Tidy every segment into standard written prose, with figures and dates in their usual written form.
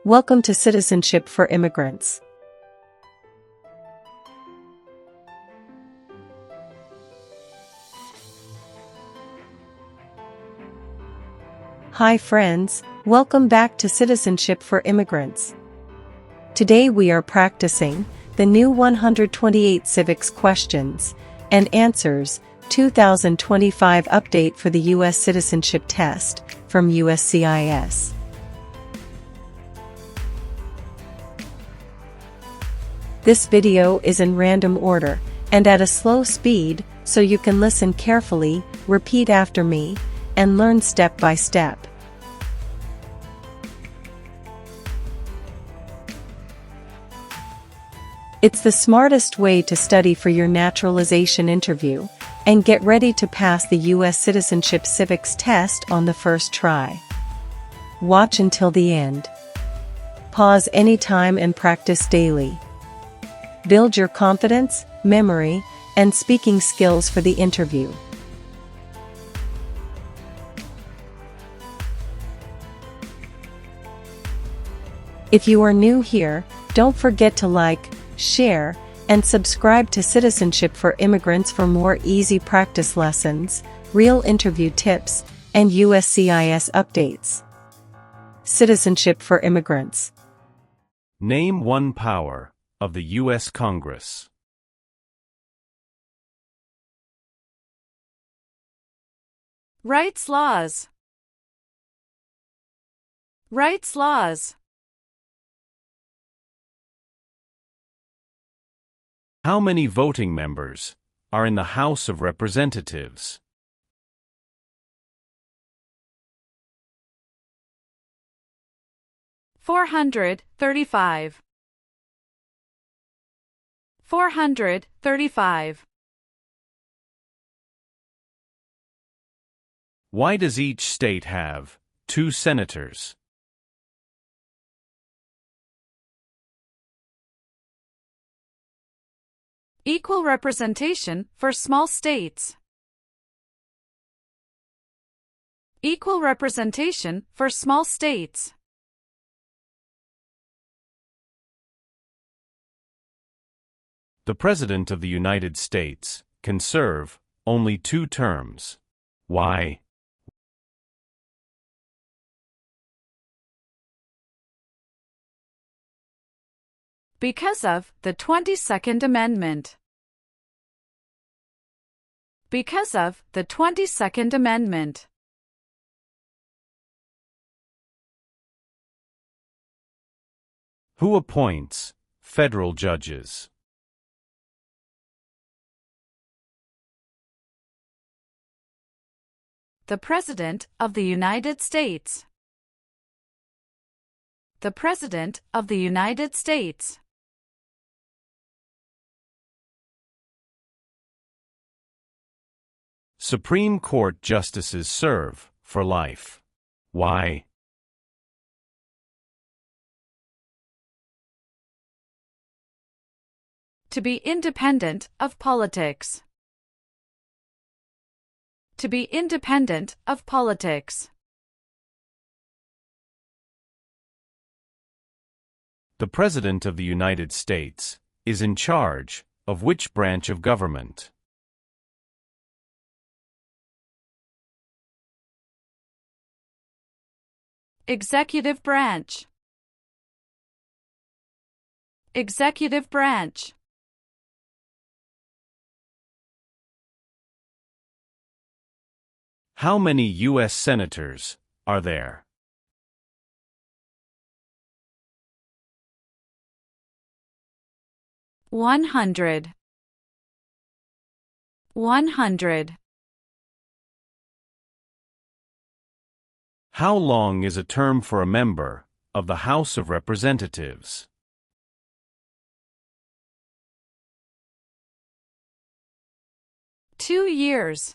Welcome to Citizenship for Immigrants. Hi friends, welcome back to Citizenship for Immigrants. Today we are practicing the new 128 Civics Questions and Answers 2025 update for the U.S. Citizenship Test from USCIS. This video is in random order and at a slow speed, so you can listen carefully, repeat after me, and learn step by step. It's the smartest way to study for your naturalization interview and get ready to pass the U.S. Citizenship Civics Test on the first try. Watch until the end. Pause anytime and practice daily. Build your confidence, memory, and speaking skills for the interview. If you are new here, don't forget to like, share, and subscribe to Citizenship for Immigrants for more easy practice lessons, real interview tips, and USCIS updates. Citizenship for Immigrants. Name one power of the U.S. Congress. Rights laws. Rights laws. How many voting members are in the House of Representatives? $435. 435. Why does each state have 2 senators? Equal representation for small states. Equal representation for small states. The President of the United States can serve only 2 terms. Why? Because of the 22nd Amendment. Because of the 22nd Amendment. Who appoints federal judges? The President of the United States. The President of the United States. Supreme Court justices serve for life. Why? To be independent of politics. To be independent of politics. The President of the United States is in charge of which branch of government? Executive branch. Executive branch. How many U.S. senators are there? $100. 100. How long is a term for a member of the House of Representatives? Two years.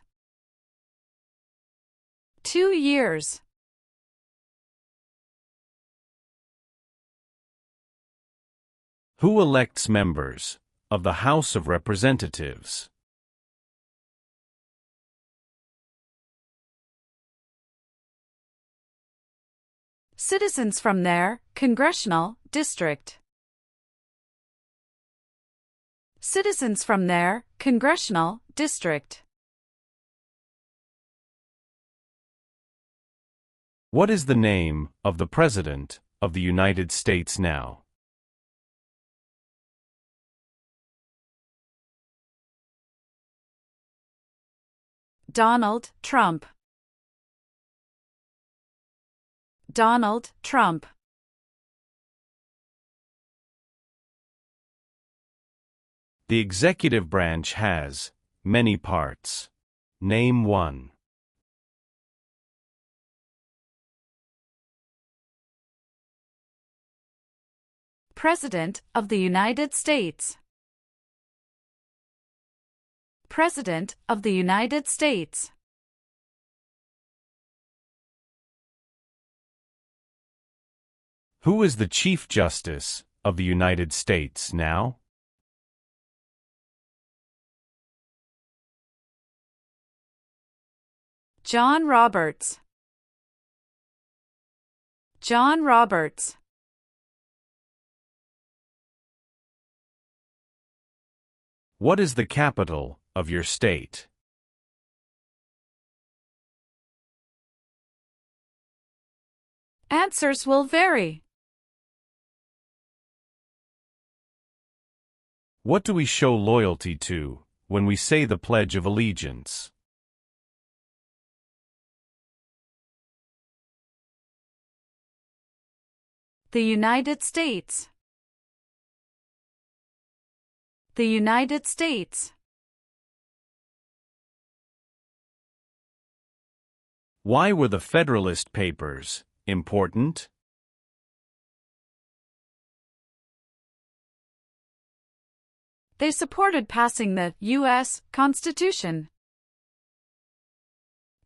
2 years. Who elects members of the House of Representatives? Citizens from their congressional district. Citizens from their congressional district. What is the name of the President of the United States now? Donald Trump. Donald Trump. The executive branch has many parts. Name one. President of the United States. President of the United States. Who is the Chief Justice of the United States now? John Roberts. John Roberts. What is the capital of your state? Answers will vary. What do we show loyalty to when we say the Pledge of Allegiance? The United States. The United States. Why were the Federalist Papers important? They supported passing the U.S. Constitution.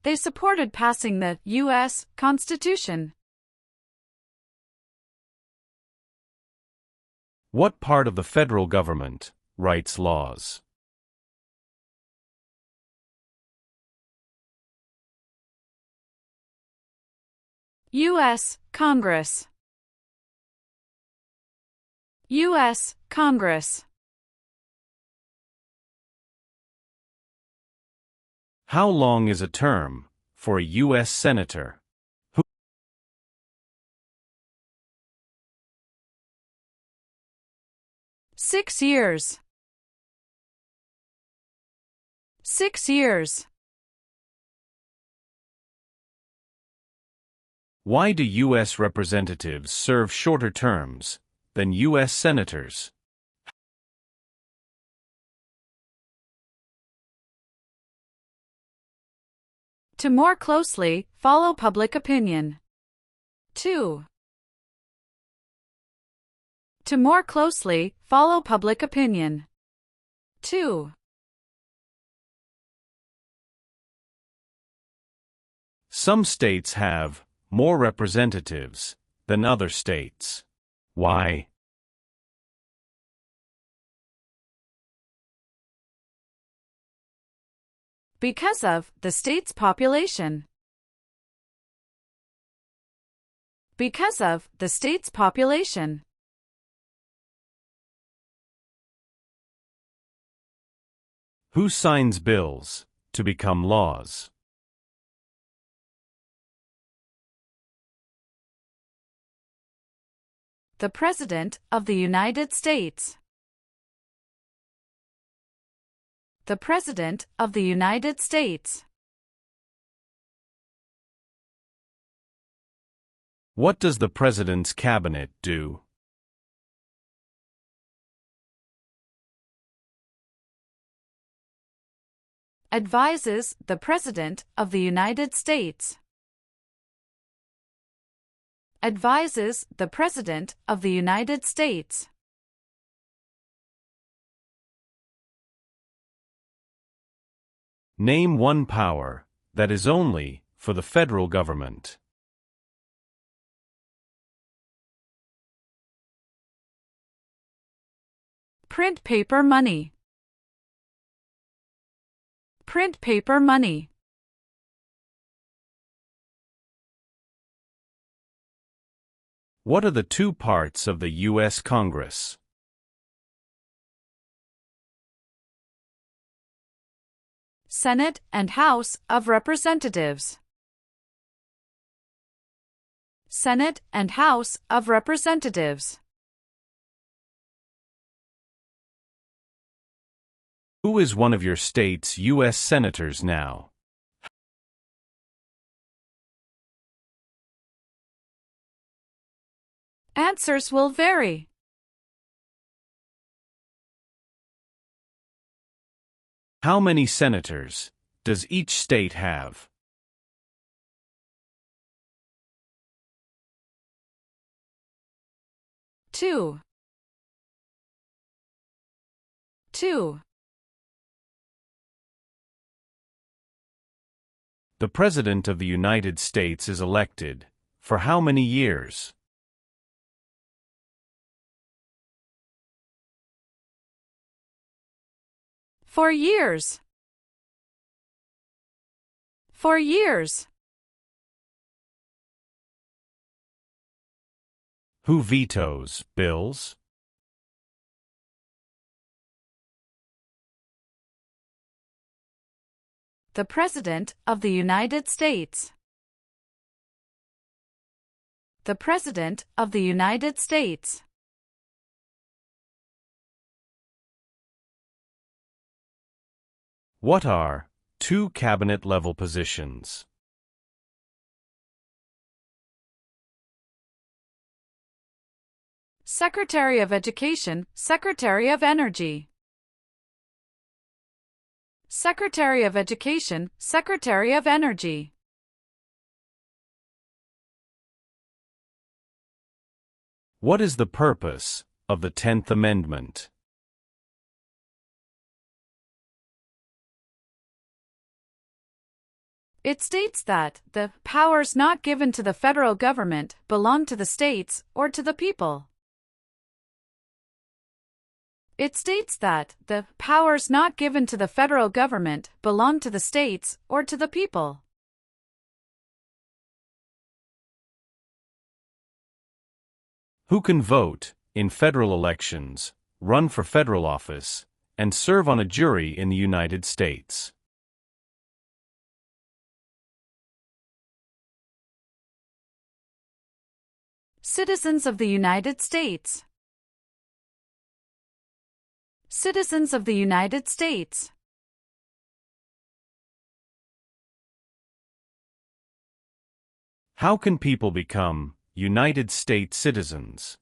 They supported passing the U.S. Constitution. What part of the federal government writes laws? U.S. Congress. U.S. Congress. How long is a term for a U.S. Senator? 6 years. 6 years. Why do U.S. representatives serve shorter terms than U.S. senators? To more closely follow public opinion. 2. To more closely follow public opinion. 2. Some states have more representatives than other states. Why? Because of the state's population. Because of the state's population. Who signs bills to become laws? The President of the United States. The President of the United States. What does the President's cabinet do? Advises the President of the United States. Advises the President of the United States. Name one power that is only for the federal government. Print paper money. Print paper money. What are the two parts of the U.S. Congress? Senate and House of Representatives. Senate and House of Representatives. Who is one of your state's U.S. senators now? Answers will vary. How many senators does each state have? Two. The President of the United States is elected for how many years? For years. For years. Who vetoes bills? The President of the United States. The President of the United States. What are two cabinet-level positions? Secretary of Education, Secretary of Energy. Secretary of Education, Secretary of Energy. What is the purpose of the 10th Amendment? It states that the powers not given to the federal government belong to the states or to the people. It states that the powers not given to the federal government belong to the states or to the people. Who can vote in federal elections, run for federal office, and serve on a jury in the United States? Citizens of the United States. Citizens of the United States. How can people become United States citizens?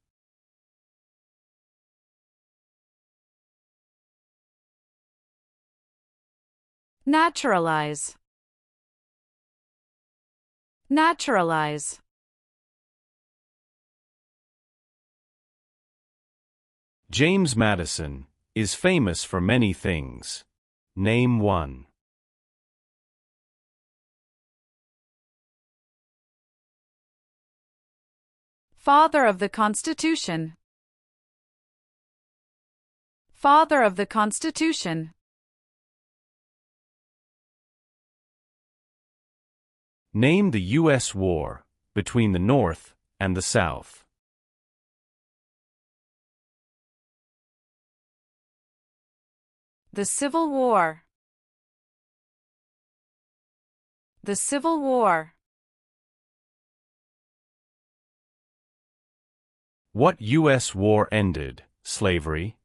Naturalize. Naturalize. James Madison is famous for many things. Name one. Father of the Constitution. Father of the Constitution. Name the U.S. war between the North and the South. The Civil War. The Civil War. What U.S. war ended slavery?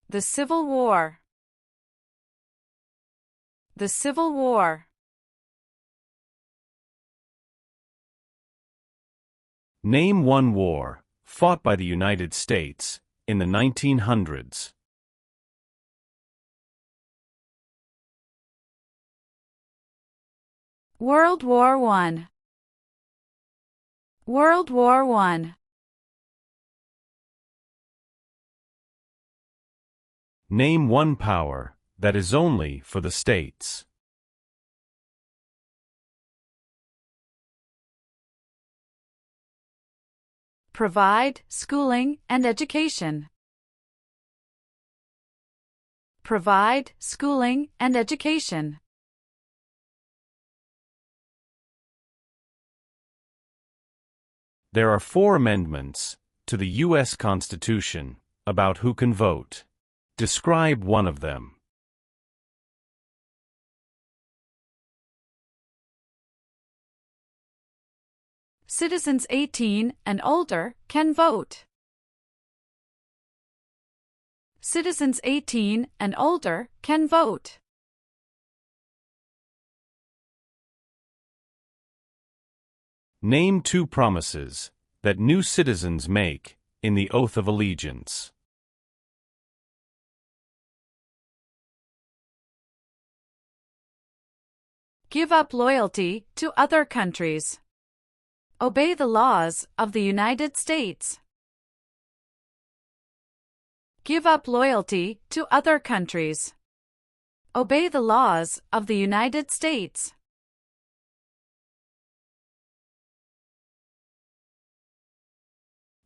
The Civil War. The Civil War. Name one war fought by the United States in the 1900s. World War I. World War I. Name one power that is only for the states. Provide schooling and education. Provide schooling and education. There are 4 amendments to the U.S. Constitution about who can vote. Describe one of them. Citizens 18 and older can vote. Citizens 18 and older can vote. Name 2 promises that new citizens make in the Oath of Allegiance. Give up loyalty to other countries. Obey the laws of the United States. Give up loyalty to other countries. Obey the laws of the United States.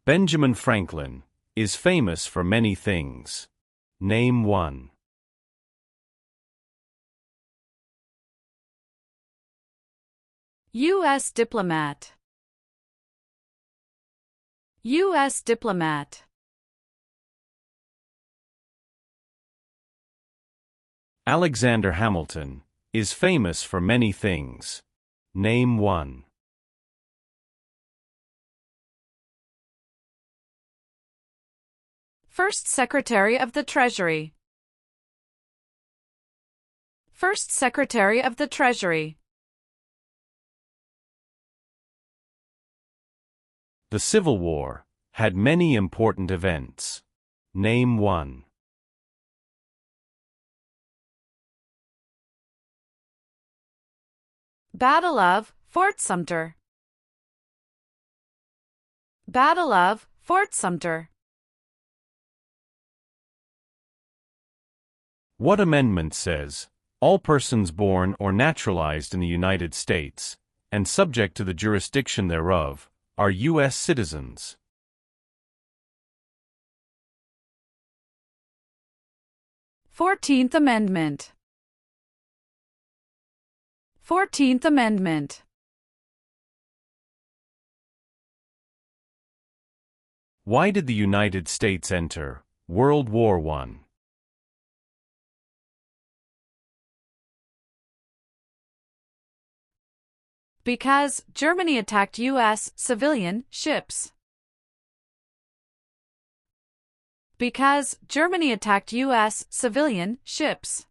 Benjamin Franklin is famous for many things. Name 1. U.S. diplomat. U.S. diplomat. Alexander Hamilton is famous for many things. Name 1. First Secretary of the Treasury. First Secretary of the Treasury. The Civil War had many important events. Name 1. Battle of Fort Sumter. Battle of Fort Sumter. What amendment says, all persons born or naturalized in the United States, and subject to the jurisdiction thereof, are U.S. citizens? Fourteenth Amendment. 14th Amendment. Why did the United States enter World War I? Because Germany attacked U.S. civilian ships. Because Germany attacked U.S. civilian ships.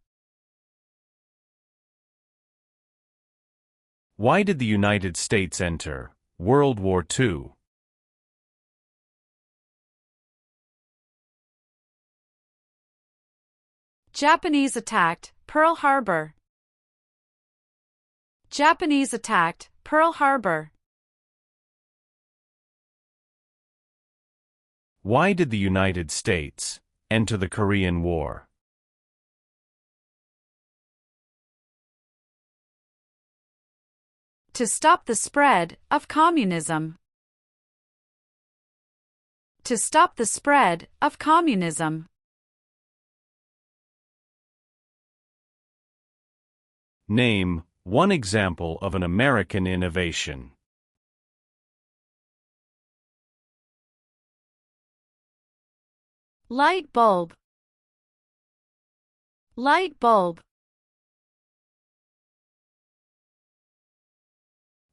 Why did the United States enter World War II? Japanese attacked Pearl Harbor. Japanese attacked Pearl Harbor. Why did the United States enter the Korean War? To stop the spread of communism. To stop the spread of communism. Name one example of an American innovation. Light bulb. Light bulb.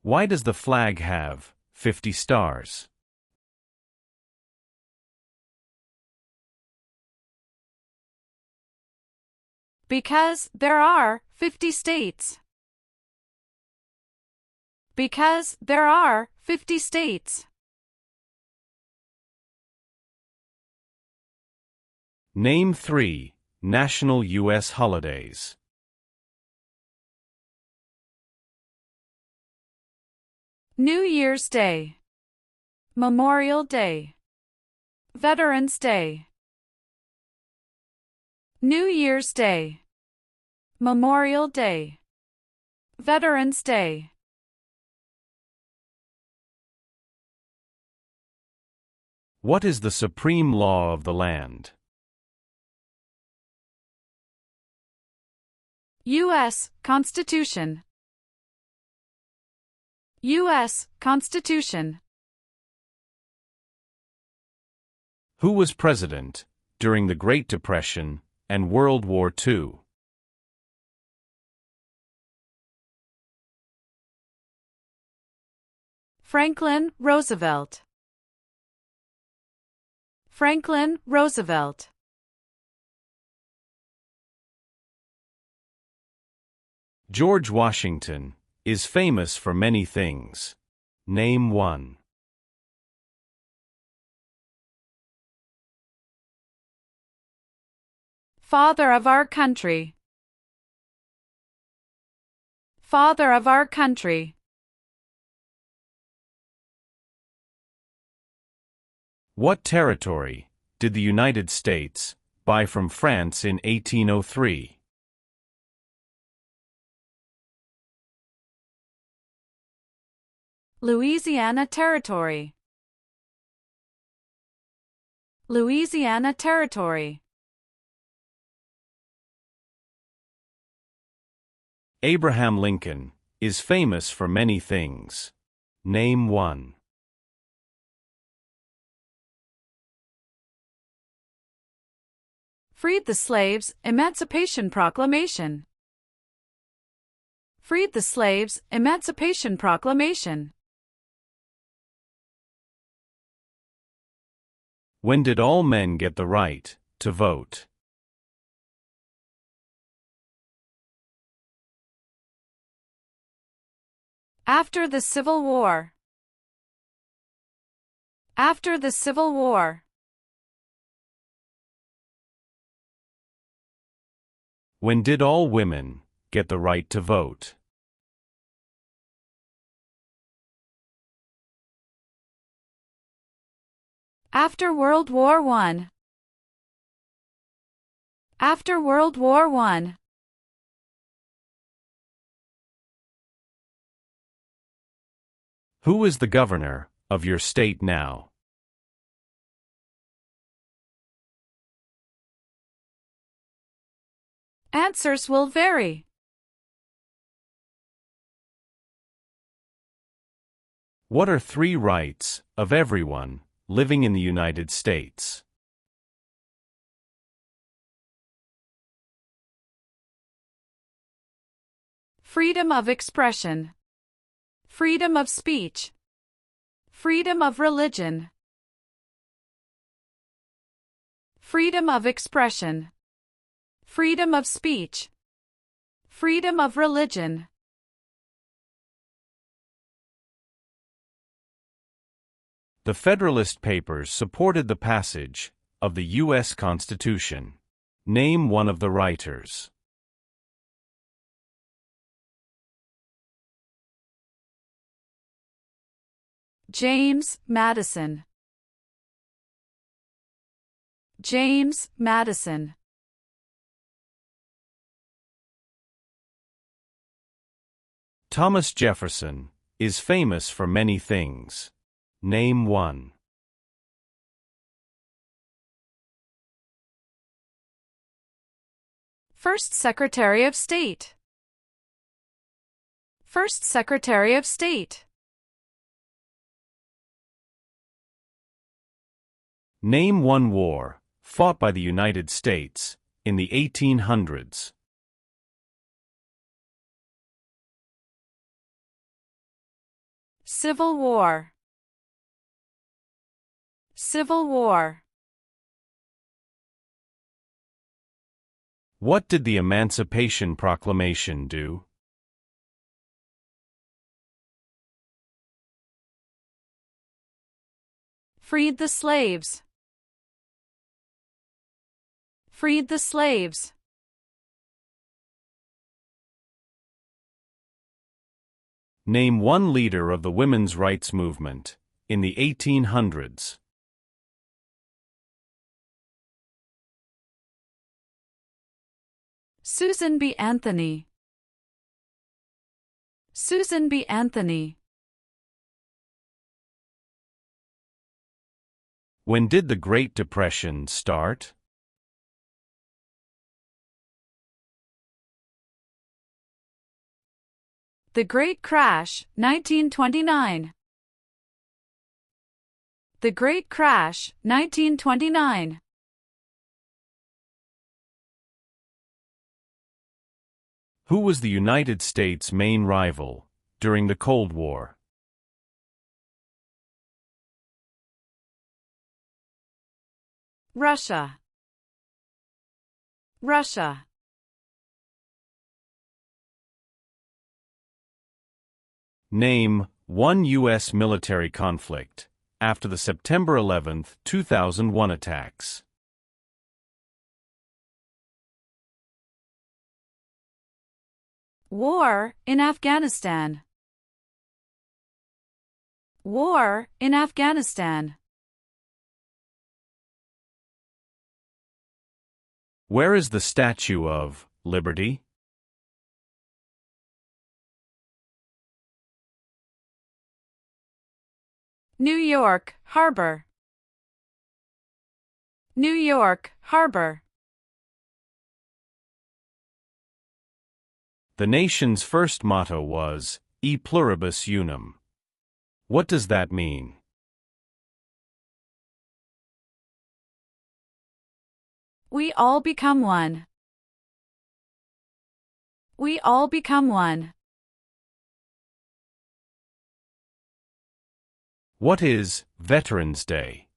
Why does the flag have 50 stars? Because there are 50 states. Because there are 50 states. Name 3 national U.S. holidays. New Year's Day. Memorial Day. Veterans Day. New Year's Day. Memorial Day. Veterans Day. What is the supreme law of the land? U.S. Constitution. U.S. Constitution. Who was president during the Great Depression and World War II? Franklin Roosevelt. Franklin Roosevelt. George Washington is famous for many things. Name one. Father of our country. Father of our country. What territory did the United States buy from France in 1803? Louisiana Territory. Louisiana Territory. Abraham Lincoln is famous for many things. Name one. Freed the slaves, Emancipation Proclamation. Freed the slaves, Emancipation Proclamation. When did all men get the right to vote? After the Civil War. After the Civil War. When did all women get the right to vote? After World War I. After World War I. Who is the governor of your state now? Answers will vary. What are 3 rights of everyone living in the United States? Freedom of expression. Freedom of speech. Freedom of religion. Freedom of expression. Freedom of speech. Freedom of religion. The Federalist Papers supported the passage of the U.S. Constitution. Name one of the writers. James Madison. James Madison. Thomas Jefferson is famous for many things. Name one. First Secretary of State. First Secretary of State. Name one war fought by the United States in the 1800s. Civil War. Civil War. What did the Emancipation Proclamation do? Freed the slaves. Freed the slaves. Name one leader of the women's rights movement in the 1800s. Susan B. Anthony. Susan B. Anthony. When did the Great Depression start? The Great Crash, 1929. The Great Crash, 1929. Who was the United States' main rival during the Cold War? Russia. Russia. Name one U.S. military conflict after the September 11, 2001 attacks. War in Afghanistan. War in Afghanistan. Where is the Statue of Liberty? New York Harbor. New York Harbor. The nation's first motto was, E pluribus unum. What does that mean? We all become one. We all become one. What is Veterans Day?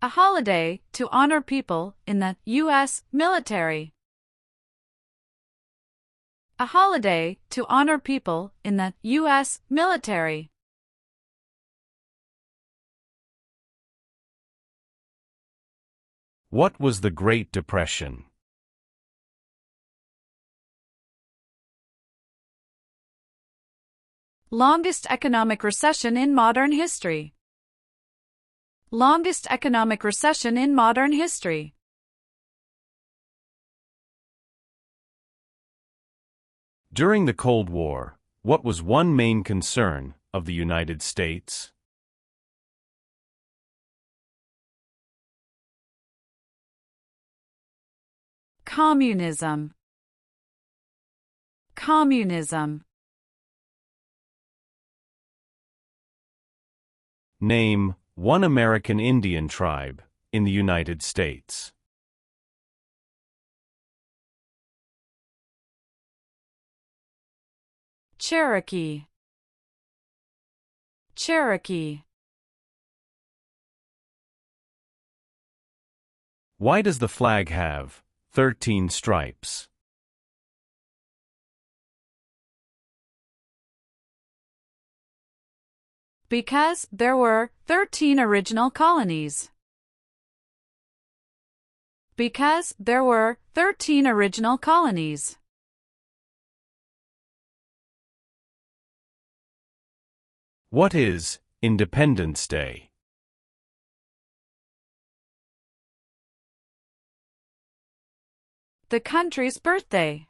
A holiday to honor people in the U.S. military. A holiday to honor people in the U.S. military. What was the Great Depression? Longest economic recession in modern history. Longest economic recession in modern history. During the Cold War, what was one main concern of the United States? Communism. Communism. Name one American Indian tribe in the United States. Cherokee. Cherokee. Why does the flag have 13 stripes? Because there were 13 original colonies. Because there were 13 original colonies. What is Independence Day? The country's birthday.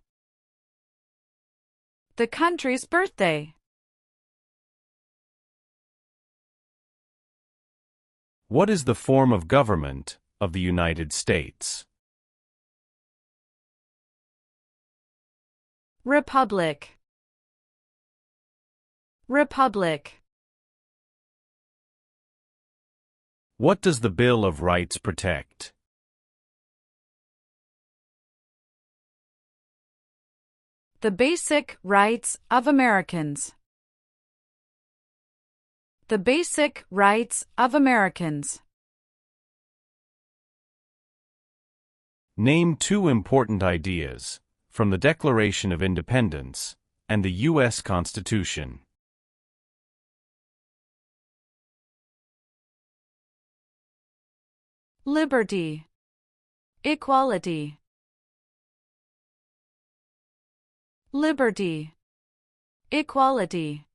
The country's birthday. What is the form of government of the United States? Republic. Republic. What does the Bill of Rights protect? The basic rights of Americans. The basic rights of Americans. Name two important ideas from the Declaration of Independence and the U.S. Constitution. Liberty. Equality. Liberty. Equality.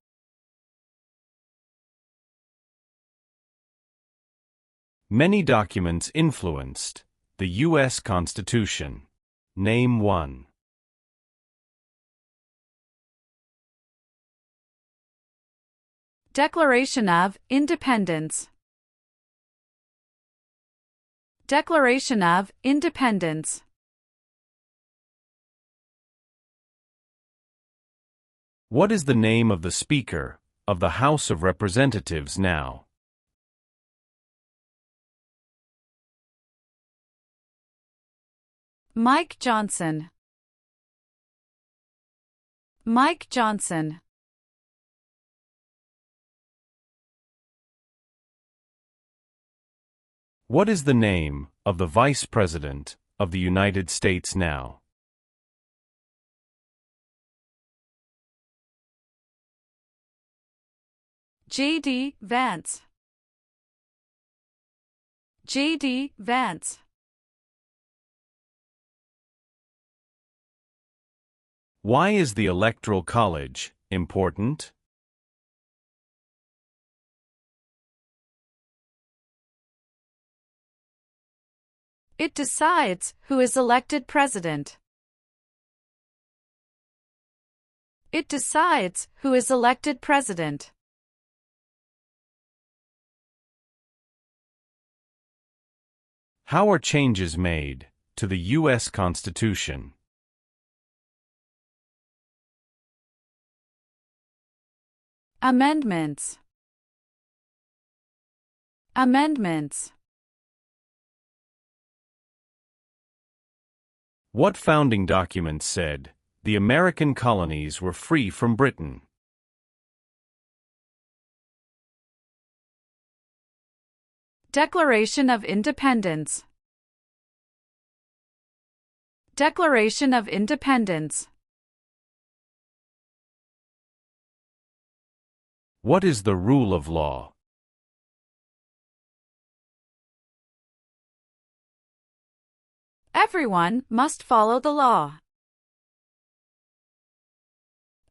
Many documents influenced the U.S. Constitution. Name one. Declaration of Independence. Declaration of Independence. What is the name of the Speaker of the House of Representatives now? Mike Johnson. Mike Johnson. What is the name of the Vice President of the United States now? J.D. Vance. J.D. Vance. Why is the Electoral College important? It decides who is elected president. It decides who is elected president. How are changes made to the U.S. Constitution? Amendments. Amendments. What founding document said the American colonies were free from Britain? Declaration of Independence. Declaration of Independence. What is the rule of law? Everyone must follow the law.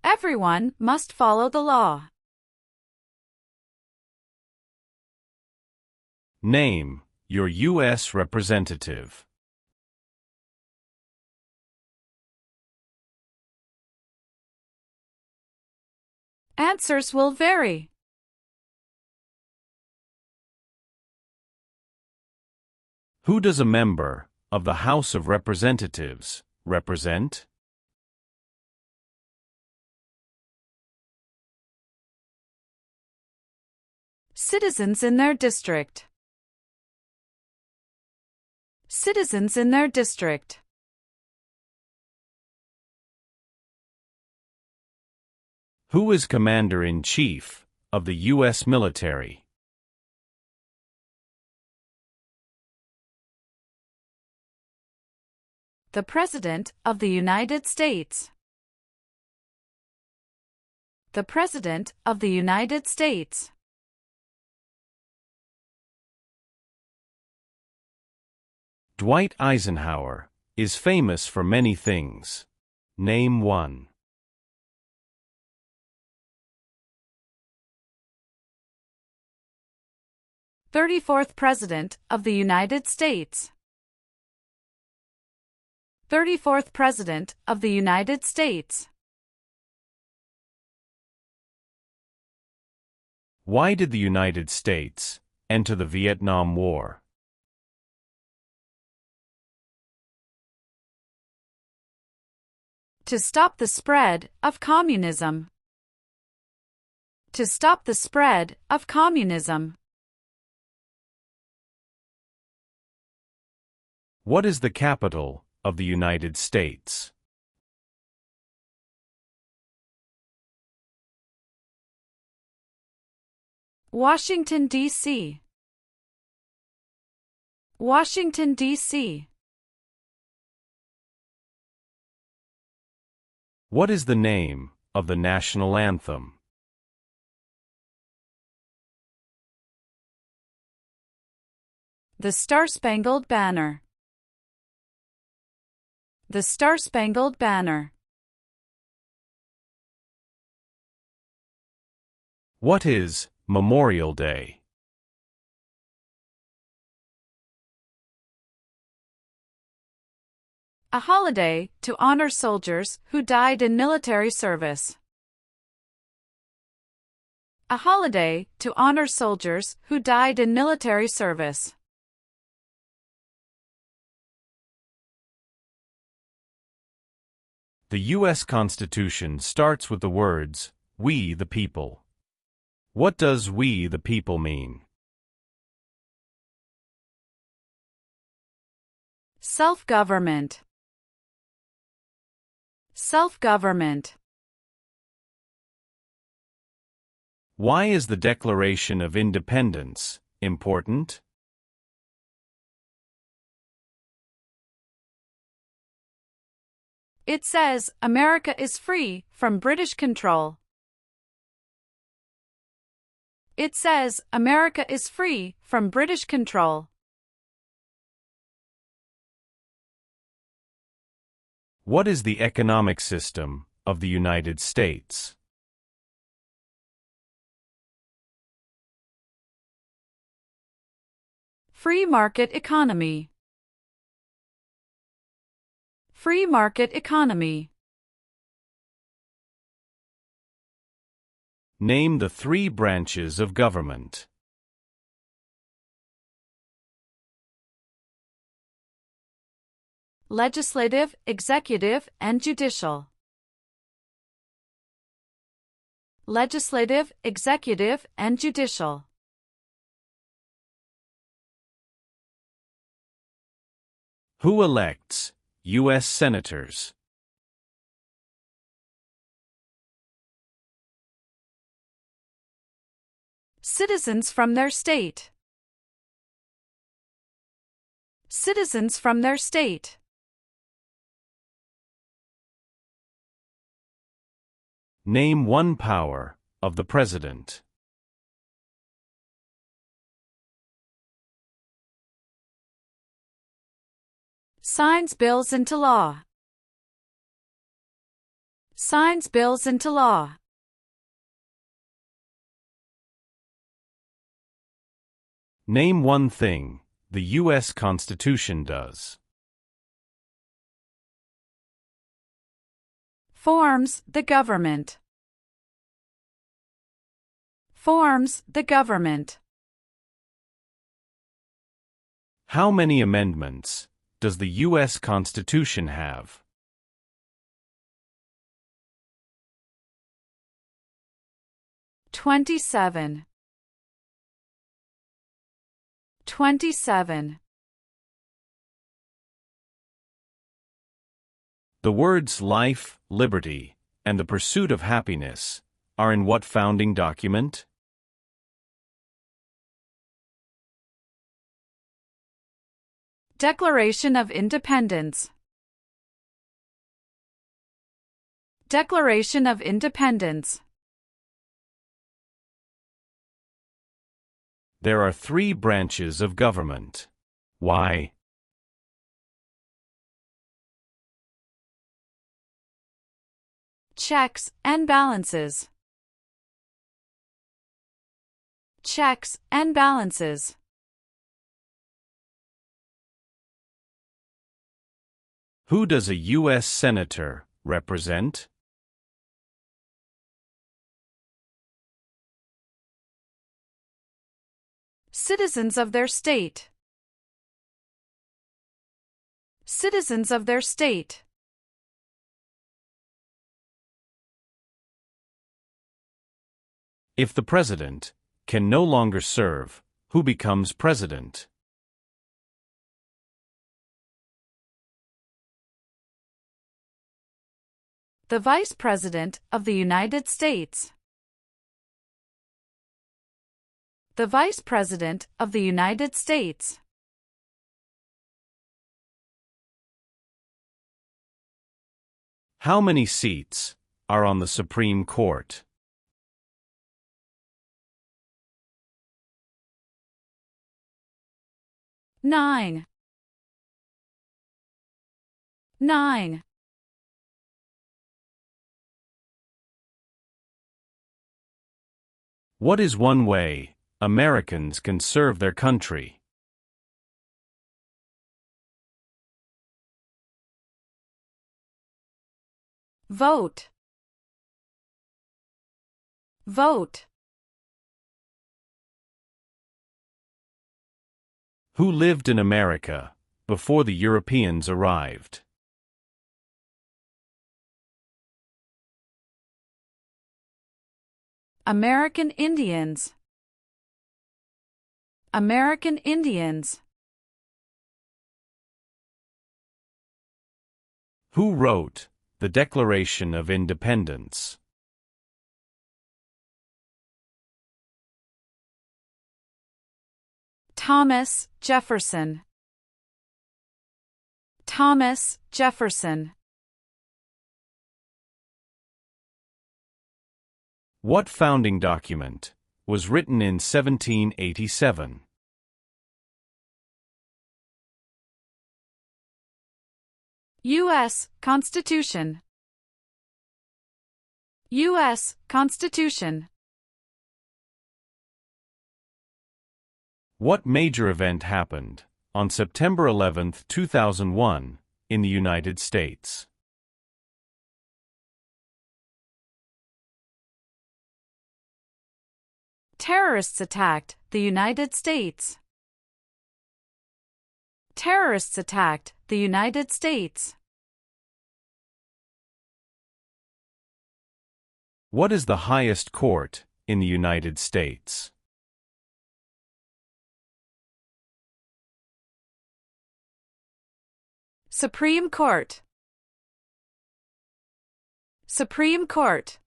Everyone must follow the law. Name your U.S. representative. Answers will vary. Who does a member of the House of Representatives represent? Citizens in their district. Citizens in their district. Who is Commander-in-Chief of the U.S. military? The President of the United States. The President of the United States. Dwight Eisenhower is famous for many things. Name one. 34th President of the United States. 34th President of the United States. Why did the United States enter the Vietnam War? To stop the spread of communism. To stop the spread of communism. What is the capital of the United States? Washington, D.C. Washington, D.C. What is the name of the national anthem? The Star-Spangled Banner. The Star-Spangled Banner. What is Memorial Day? A holiday to honor soldiers who died in military service. A holiday to honor soldiers who died in military service. The U.S. Constitution starts with the words, "We the people." What does "we the people" mean? Self-government. Self-government. Why is the Declaration of Independence important? It says America is free from British control. It says America is free from British control. What is the economic system of the United States? Free market economy. Free market economy. Name the 3 branches of government. Legislative, executive, and judicial. Legislative, executive, and judicial. Who elects U.S. senators? Citizens from their state. Citizens from their state. Name one power of the President. Signs bills into law. Signs bills into law. Name one thing the U.S. Constitution does. Forms the government. Forms the government. How many amendments does the U.S. Constitution have? 27. 27. The words life, liberty, and the pursuit of happiness are in what founding document? Declaration of Independence. Declaration of Independence. There are 3 branches of government. Why? Checks and balances. Checks and balances. Who does a U.S. Senator represent? Citizens of their state. Citizens of their state. If the President can no longer serve, who becomes President? The Vice President of the United States. The Vice President of the United States. How many seats are on the Supreme Court? 9. 9. What is one way Americans can serve their country? Vote. Vote. Who lived in America before the Europeans arrived? American Indians. American Indians. Who wrote the Declaration of Independence? Thomas Jefferson. Thomas Jefferson. What founding document was written in 1787? U.S. Constitution. U.S. Constitution. What major event happened on September 11, 2001, in the United States? Terrorists attacked the United States. Terrorists attacked the United States. What is the highest court in the United States? Supreme Court. Supreme Court.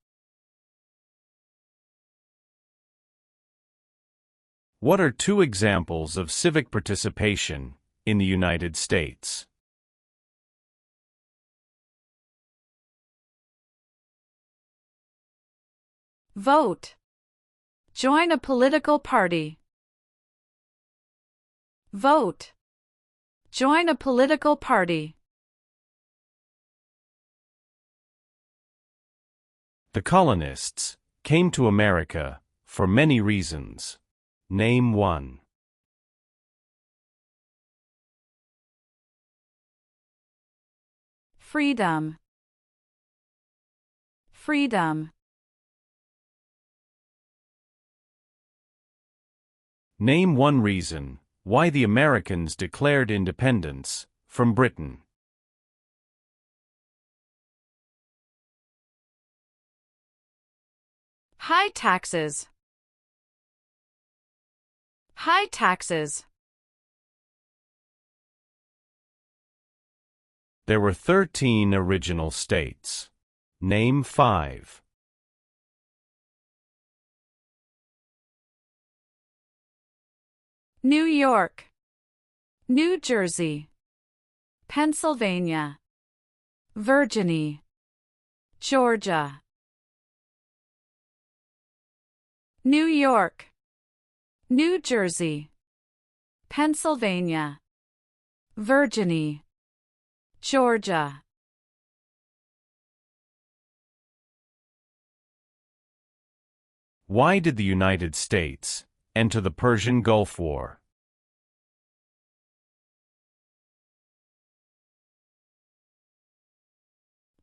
What are two examples of civic participation in the United States? Vote. Join a political party. Vote. Join a political party. The colonists came to America for many reasons. Name one. Freedom. Freedom. Name one reason why the Americans declared independence from Britain. High taxes. High taxes. There were 13 original states. Name 5. New York, New Jersey, Pennsylvania, Virginia, Georgia. New York, New Jersey, Pennsylvania, Virginia, Georgia. Why did the United States enter the Persian Gulf War?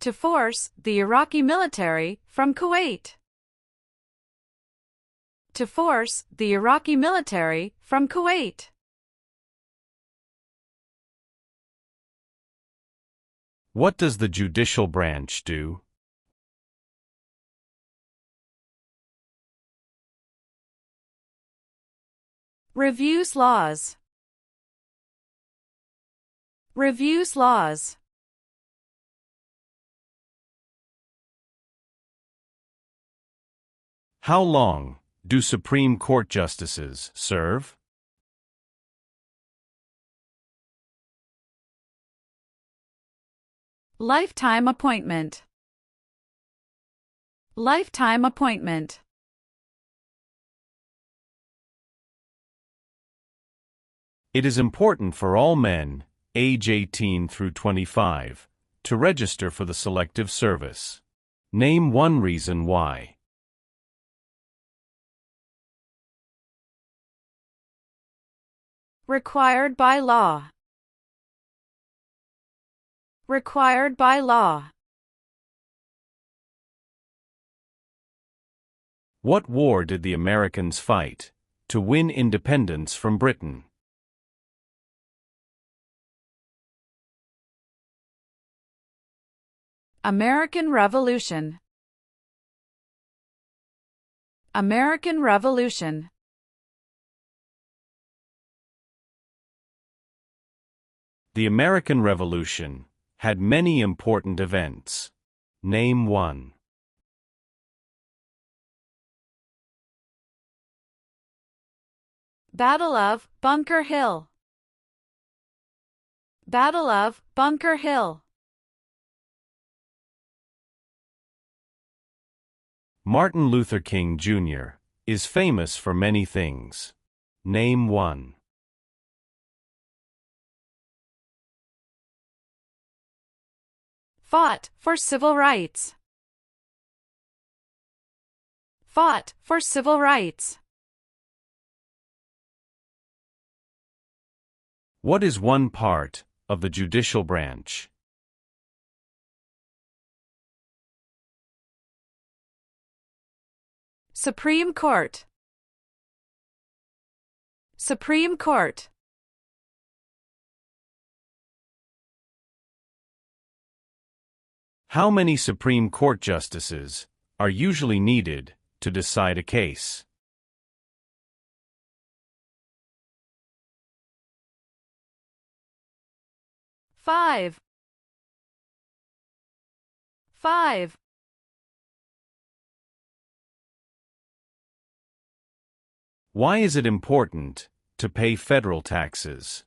To force the Iraqi military from Kuwait. To force the Iraqi military from Kuwait. What does the judicial branch do? Reviews laws. Reviews laws. How long do Supreme Court justices serve? Lifetime appointment. Lifetime appointment. It is important for all men, age 18 through 25, to register for the Selective Service. Name one reason why. Required by law. Required by law. What war did the Americans fight to win independence from Britain? American Revolution. American Revolution. The American Revolution had many important events. Name one. Battle of Bunker Hill. Battle of Bunker Hill. Martin Luther King Jr. is famous for many things. Name one. Fought for civil rights. Fought for civil rights. What is one part of the judicial branch? Supreme Court. Supreme Court. How many Supreme Court justices are usually needed to decide a case? Five. Five. Why is it important to pay federal taxes?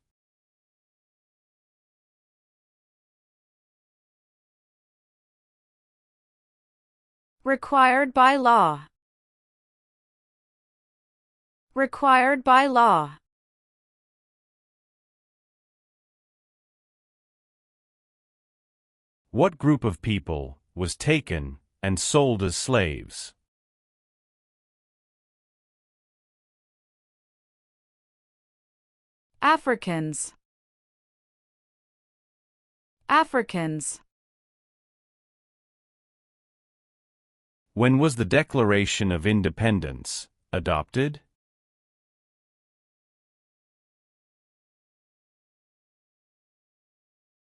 Required by law. Required by law. What group of people was taken and sold as slaves? Africans. Africans. When was the Declaration of Independence adopted?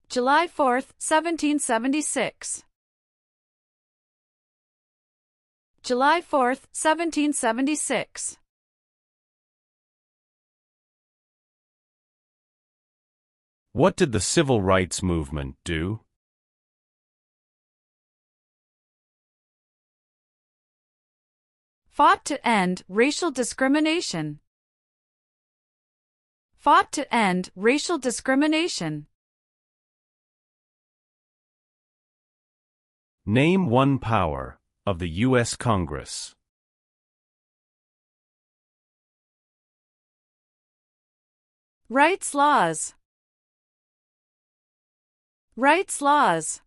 July 4, 1776. July 4, 1776. What did the Civil Rights Movement do? Fought to end racial discrimination. Fought to end racial discrimination. Name one power of the U.S. Congress. Rights laws. Rights laws.